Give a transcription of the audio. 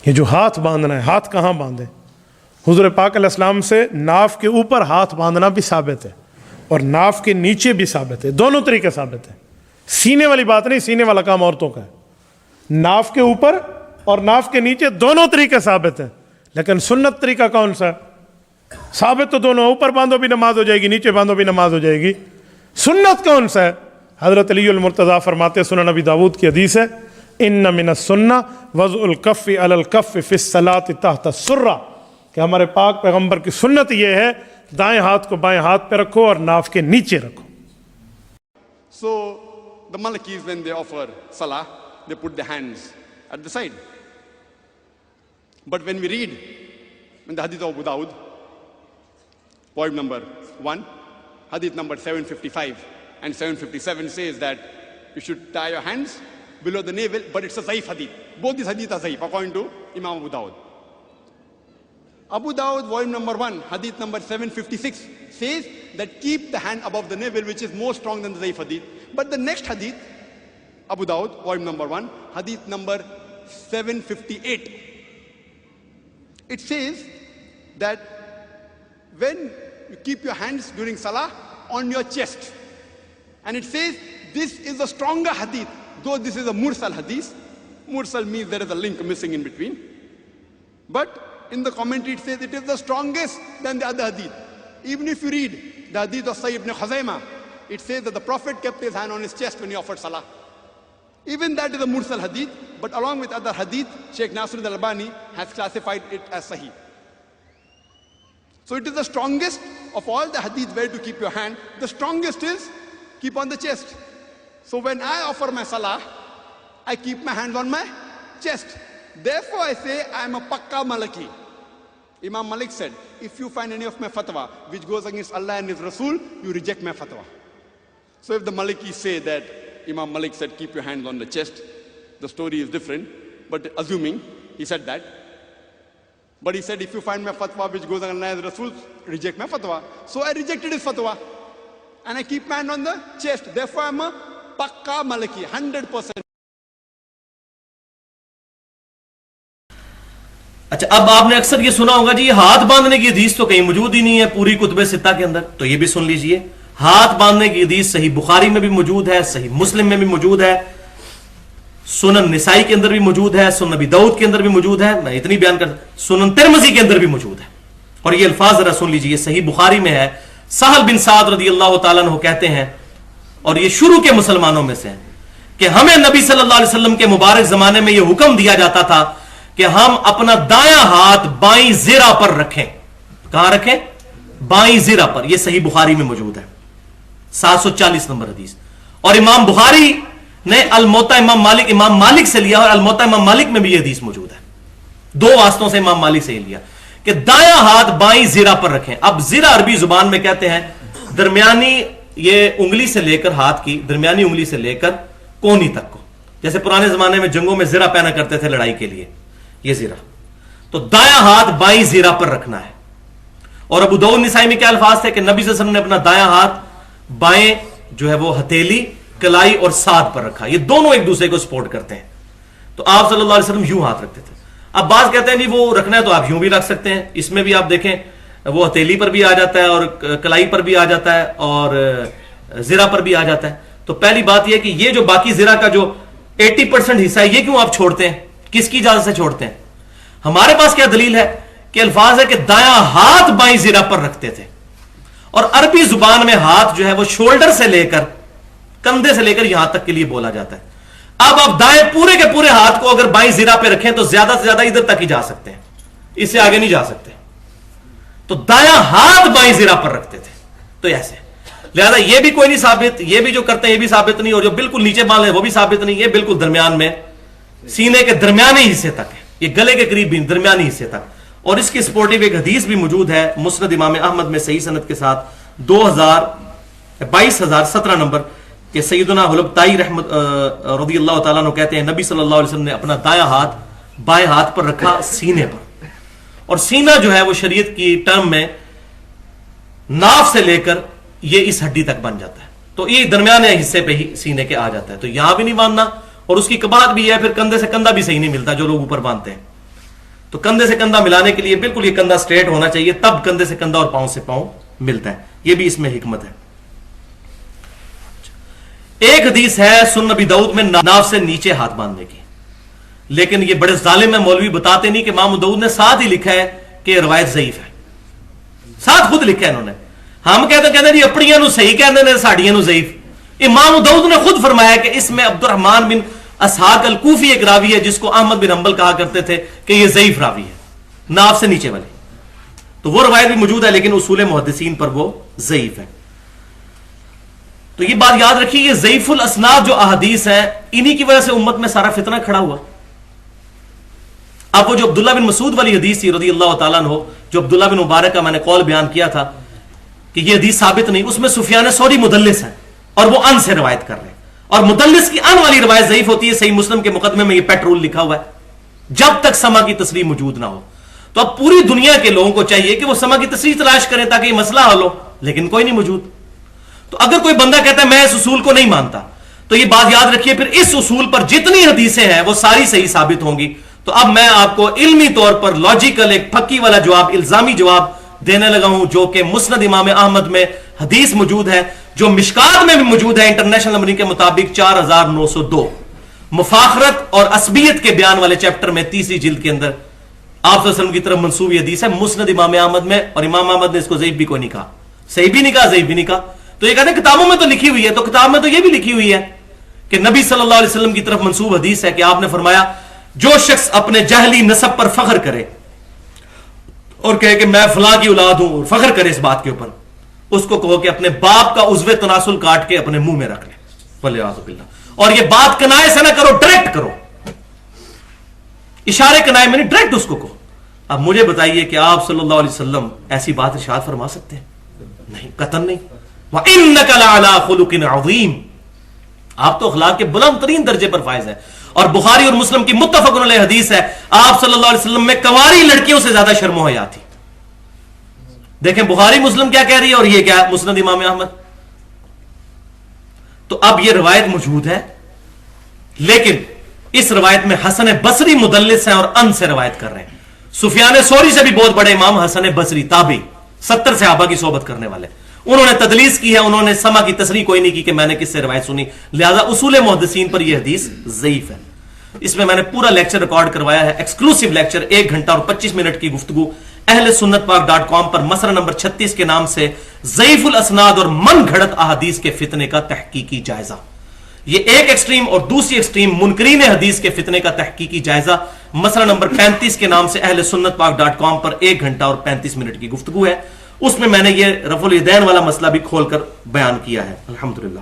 یہ جو ہاتھ باندھنا ہے، ہاتھ کہاں باندھے؟ حضور پاک علیہ السلام سے ناف کے اوپر ہاتھ باندھنا بھی ثابت ہے اور ناف کے نیچے بھی ثابت ہے، دونوں طریقے ثابت ہیں. سینے والی بات نہیں، سینے والا کام عورتوں کا ہے. ناف کے اوپر اور ناف کے نیچے دونوں طریقے ثابت ہیں، لیکن سنت طریقہ کون سا؟ ثابت تو دونوں، اوپر باندھو بھی نماز ہو جائے گی، نیچے باندھو بھی نماز ہو جائے گی. سنت کون سا ہے؟ حضرت علی المرتضیٰ فرماتے، سنن نبی داود کی حدیث ہے، ان من السنہ وضع الکف علی الکف فی الصلاۃ تحت السرہ، کہ ہمارے پاک پیغمبر کی سنت یہ ہے دائیں ہاتھ کو بائیں ہاتھ پہ رکھو اور ناف کے نیچے رکھو. So the Malikis, when they offer salah, they put their hands at the side. But when we read in the hadith of Abu Dawud, point number 1, hadith number 755 and 757 says that you should tie your hands below the navel, but it's a zaif hadith. Both these hadith are zaif according to Imam Abu Dawud. Abu Dawud, volume number 1, hadith number 756 says that keep the hand above the navel, which is more strong than the zaif hadith. But the next hadith, Abu Dawud, volume number 1, hadith number 758, it says that when you keep your hands during salah on your chest, and it says this is a stronger hadith, though this is a mursal hadith. Mursal means there is a link missing in between, but in the commentary it says it is the strongest than the other hadith. Even if you read the hadith of Sahih ibn Khuzaimah, it says that the Prophet kept his hand on his chest when he offered salah. Even that is a mursal hadith, but along with other hadith, Sheikh Nasruddin al-Albani has classified it as sahih. So it is the strongest of all the hadith where to keep your hand. The strongest is keep on the chest. So when I offer my salah, I keep my hands on my chest. Therefore I say I am a Pakka Maliki. Imam Malik said, if you find any of my fatwa which goes against Allah and His Rasul, you reject my fatwa. So if the Malikis say that Imam Malik said keep your hands on the chest, the story is different, but assuming he said that. But he said if you find my fatwa which goes against Allah and His Rasul, reject my fatwa. So I rejected his fatwa and I keep my hand on the chest. Therefore I am a Pakka Maliki, 100%. اچھا، اب آپ نے اکثر یہ سنا ہوگا جی یہ ہاتھ باندھنے کی حدیث تو کہیں موجود ہی نہیں ہے پوری کتب ستہ کے اندر، تو یہ بھی سن لیجئے. ہاتھ باندھنے کی حدیث صحیح بخاری میں بھی موجود ہے، صحیح مسلم میں بھی موجود ہے، سنن نسائی کے اندر بھی موجود ہے، سنن نبی داؤد کے اندر بھی موجود ہے، میں اتنی بیان کر، سنن ترمذی کے اندر بھی موجود ہے. اور یہ الفاظ ذرا سن لیجئے، صحیح بخاری میں ہے، سہل بن سعد رضی اللہ تعالیٰ عنہ کہتے ہیں، اور یہ شروع کے مسلمانوں میں سے ہیں، کہ ہمیں نبی صلی اللہ علیہ وسلم کے مبارک زمانے میں یہ حکم دیا جاتا تھا کہ ہم اپنا دایاں ہاتھ بائیں زرہ پر رکھیں. کہاں رکھیں؟ بائیں زرہ پر. یہ صحیح بخاری میں موجود ہے، 740 نمبر حدیث. اور امام بخاری نے الموطا امام مالک سے لیا، اور الموطا امام مالک میں بھی یہ حدیث موجود ہے. دو واسطوں سے امام مالک سے لیا کہ دایاں ہاتھ بائیں زرہ پر رکھیں. اب زرہ عربی زبان میں کہتے ہیں درمیانی، یہ انگلی سے لے کر، ہاتھ کی درمیانی انگلی سے لے کر کونی تک کو، جیسے پرانے زمانے میں جنگوں میں زرہ پہنا کرتے تھے لڑائی کے لیے، یہ زرہ. تو دایاں ہاتھ بائیں زرہ پر رکھنا ہے. اور ابو داؤد نسائی میں کیا الفاظ تھے کہ نبی صلی اللہ علیہ وسلم نے اپنا دایاں ہاتھ بائیں جو ہے وہ ہتھیلی، کلائی اور ساتھ پر رکھا. یہ دونوں ایک دوسرے کو سپورٹ کرتے ہیں. تو آپ صلی اللہ علیہ وسلم یوں ہاتھ رکھتے تھے. اب بعض کہتے ہیں جی وہ رکھنا ہے تو آپ یوں بھی رکھ سکتے ہیں. اس میں بھی آپ دیکھیں وہ ہتھیلی پر بھی آ جاتا ہے اور کلائی پر بھی آ جاتا ہے اور زرہ پر بھی آ جاتا ہے. تو پہلی بات یہ کہ یہ جو باقی زرہ کا جو 80% حصہ ہے یہ کیوں آپ چھوڑتے ہیں؟ کس کی اجازت سے چھوڑتے ہیں؟ ہمارے پاس کیا دلیل ہے کہ الفاظ ہے کہ دایاں ہاتھ بائیں زرہ پر رکھتے تھے. اور عربی زبان میں ہاتھ جو ہے وہ شولڈر سے لے کر، کندھے سے لے کر یہاں تک کے لیے بولا جاتا ہے. اب آپ دائیں پورے کے پورے ہاتھ کو اگر بائیں زرہ پہ رکھیں تو زیادہ سے زیادہ ادھر تک ہی جا سکتے ہیں، اس سے آگے نہیں جا سکتے. تو دایاں ہاتھ بائیں زرہ پر رکھتے تھے. تو ایسے لہذا یہ بھی کوئی نہیں ثابت، یہ بھی جو کرتے ہیں یہ بھی ثابت نہیں، اور جو بالکل نیچے باندھ لیں وہ بھی ثابت نہیں. یہ بالکل درمیان میں، سینے کے درمیانی حصے تک ہے، یہ گلے کے قریب بھی درمیانی حصے تک. اور اس کی سپورٹیو ایک حدیث بھی موجود ہے مسند امام احمد میں صحیح سند کے ساتھ 22,017 نمبر کہ سیدنا حلبتائی رضی اللہ تعالیٰ عنہ کہتے ہیں نبی صلی اللہ علیہ وسلم نے اپنا دایاں ہاتھ بائیں ہاتھ پر رکھا سینے پر. اور سینہ جو ہے وہ شریعت کی ٹرم میں ناف سے لے کر یہ اس ہڈی تک بن جاتا ہے. تو یہ درمیانے حصے پہ ہی سینے کے آ جاتا ہے. تو یہاں بھی نہیں باندھنا، اور اس کی قباحت بھی ہے، پھر کندھے سے کندھا بھی صحیح نہیں ملتا جو لوگ اوپر باندھتے ہیں. تو کندھے سے کندھا ملانے کے لیے بالکل یہ کندھا سٹریٹ ہونا چاہیے، تب کندھے سے کندھا اور پاؤں سے پاؤں ملتا ہے. یہ بھی اس میں حکمت ہے. ایک حدیث ہے سنن نبی داؤد میں ناف سے نیچے ہاتھ باندھنے کی، لیکن یہ بڑے ظالم ہیں مولوی، بتاتے نہیں کہ امام داؤد نے ساتھ ہی لکھا ہے کہ یہ روایت ضعیف ہے. ساتھ خود لکھا ہے انہوں نے. ہم کہتے ہیں جی اپنیاں نو صحیح کہندے نے، ساڈیاں نو ضعیف. امام داؤد نے خود فرمایا کہ اس میں عبد الرحمن بن اسحاق الکوفی ایک راوی ہے جس کو احمد بن حنبل کہا کرتے تھے کہ یہ ضعیف راوی ہے، ناف سے نیچے والے. تو وہ روایت بھی موجود ہے لیکن اصول محدثین پر وہ ضعیف ہے. تو یہ بات یاد رکھیے، یہ ضعیف الاسناد جو احادیث ہیں انہی کی وجہ سے امت میں سارا فتنہ کھڑا ہوا. اب وہ جو عبداللہ بن مسعود والی حدیث تھی رضی اللہ تعالیٰ عنہ، جو عبداللہ بن مبارک کا میں نے قول بیان کیا تھا کہ یہ حدیث ثابت نہیں، اس میں سفیان ثوری مدلس ہے اور وہ ان سے روایت کر رہے ہیں، اور مدلس کی ان والی روایت ضعیف ہوتی ہے. صحیح مسلم کے مقدمے میں یہ پیٹرول لکھا ہوا ہے، جب تک سما کی تصریح موجود نہ ہو. تو اب پوری دنیا کے لوگوں کو چاہیے کہ وہ سما کی تصریح تلاش کریں تاکہ یہ مسئلہ حل ہو، لیکن کوئی نہیں موجود. تو اگر کوئی بندہ کہتا ہے میں اس اصول کو نہیں مانتا، تو یہ بات یاد رکھیے پھر اس اصول پر جتنی حدیثیں ہیں وہ ساری صحیح ثابت ہوں گی. تو اب میں آپ کو علمی طور پر لاجیکل ایک پھکی والا جواب، الزامی جواب دینے لگا ہوں، جو کہ مسند امام احمد میں حدیث موجود ہے، جو مشکات میں بھی موجود ہے انٹرنیشنل نمبرنگ کے مطابق 4902، مفاخرت اور عصبیت کے بیان والے چیپٹر میں 3 جلد کے اندر آپ صلی اللہ علیہ وسلم کی طرف منسوب یہ حدیث ہے مسند امام احمد میں. اور امام احمد نے اس کو ضعیف بھی کوئی نہیں کہا، صحیح بھی نہیں کہا، ضعیف بھی نہیں کہا. تو یہ کہتے ہیں کتابوں میں تو لکھی ہوئی ہے، تو کتاب میں تو یہ بھی لکھی ہوئی ہے کہ نبی صلی اللہ علیہ وسلم کی طرف منسوب حدیث ہے کہ آپ نے فرمایا جو شخص اپنے جہلی نسب پر فخر کرے اور کہے کہ میں فلاں کی اولاد ہوں اور فخر کرے اس بات کے اوپر، اس کو کہو کہ اپنے باپ کا عضو تناسل کاٹ کے اپنے منہ میں رکھ لے، والعیاذ باللہ. اور یہ بات کنائے سے نہ کرو، ڈائریکٹ کرو، اشارے کنائے میں نہیں، ڈائریکٹ اس کو کہو. اب مجھے بتائیے کہ آپ صلی اللہ علیہ وسلم ایسی بات ارشاد فرما سکتے ہیں؟ نہیں، قطعاً نہیں. وَإِنَّكَ لَعَلَىٰ خُلُقٍ عَظِيمٍ، آپ تو اخلاق کے بلند ترین درجے پر فائز ہیں. اور بخاری اور مسلم کی متفق علیہ حدیث ہے آپ صلی اللہ علیہ وسلم میں کنواری لڑکیوں سے زیادہ شرم و حیا تھی. دیکھیں بخاری مسلم کیا کہہ رہی ہے اور یہ کیا مسند امام احمد. تو اب یہ روایت موجود ہے، لیکن اس روایت میں حسن بصری مدلس ہیں اور ان سے روایت کر رہے ہیں. سفیان ثوری سے بھی بہت بڑے امام حسن بصری تابعی، 70 صحابہ کی صحبت کرنے والے، انہوں نے تدلیس کی ہے، انہوں نے سما کی تصریح کوئی نہیں کی کہ میں نے کس سے روایت سنی. لہذا اصول محدثین پر یہ حدیث ضعیف ہے. اس میں نے پورا لیکچر ریکارڈ کروایا ہے، ایکسکلوسیو لیکچر، 1 گھنٹہ اور 25 منٹ کی گفتگو اہل سنت پاک.com پر مسئلہ نمبر 36 کے نام سے ضعیف الاسناد اور من گھڑت احادیث کے فتنے کا تحقیقی جائزہ. یہ ایک ایکسٹریم اور دوسری ایکسٹریم منکرین حدیث کے فتنے کا تحقیقی جائزہ مسئلہ نمبر 35 کے نام سے اہل سنت پاک.com پر 1 گھنٹہ اور 35 منٹ کی گفتگو ہے. اس میں نے یہ رفع الیدین والا مسئلہ بھی کھول کر بیان کیا ہے. الحمدللہ.